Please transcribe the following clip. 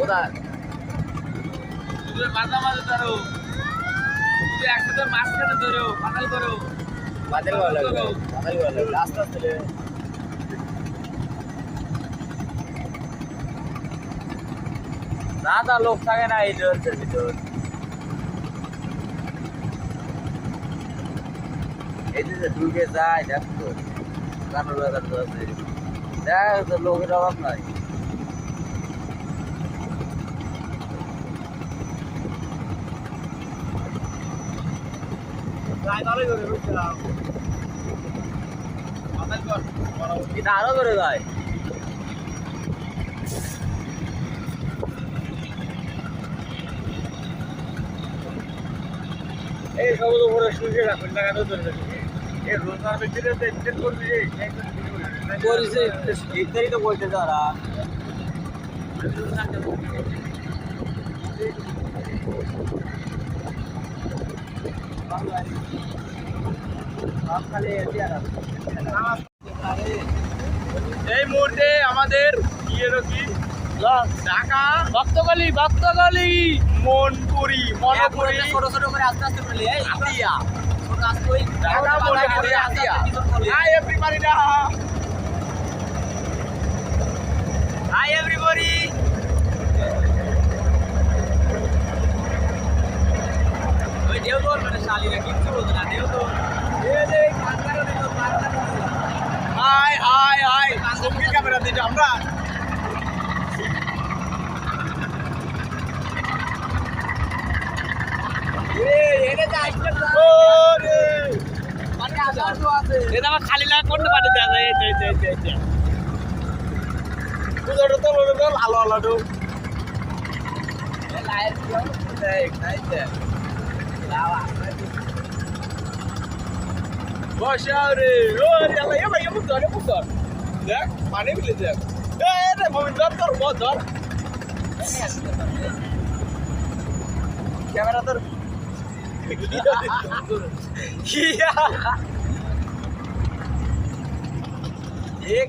কোথায় মাথা মাঝে ধরো একসাথে মাঝখানে ধরো মাথায় ধরো বাতিল করা লাগবে বাতিল করা লাগবে আস্তে আস্তে রে দাদা লোক থাকে না এই জোরের ভিতর এই যে ঢুকে যায় দেখো কানোর বাজার তো আছে দেখ তো লোকের অভাব নাই এটা আরো করে যায় এই সবুজ উপরে শুয়ে রাখুন লাগানো ধরে এই রোজার ভিতরে টেনশন করবি করিছে ইত্যাদি তো বলতে তারা এই মুহূর্তে আমাদের কি ঢাকা ভক্তগলি মনপুরি ছোট ছোট করে আস্তে আস্তে করে এই আতিয়া ছোট আস্তে ওই ঢাকা মনপুরি আতিয়া হাই এভরিবডি হাই এভরিবডি ওই দেও তোর মানে শালিরা কিচ্ছু বলতো না দেও তো এই কাঁকড়া দিল হাই হাই হাই সঙ্গীত ক্যামেরা দিতে আমরা এটা আমার খালি লাগা কোন পানি দেয়া যায় এই বুঝাটা তো বড় বড় আলো আলো তো বসা রে ও রে আল্লাহ এমন ধর দেখ পানি মিলে দেখ এই রে মমিন ধর ধর ক্যামেরা তোর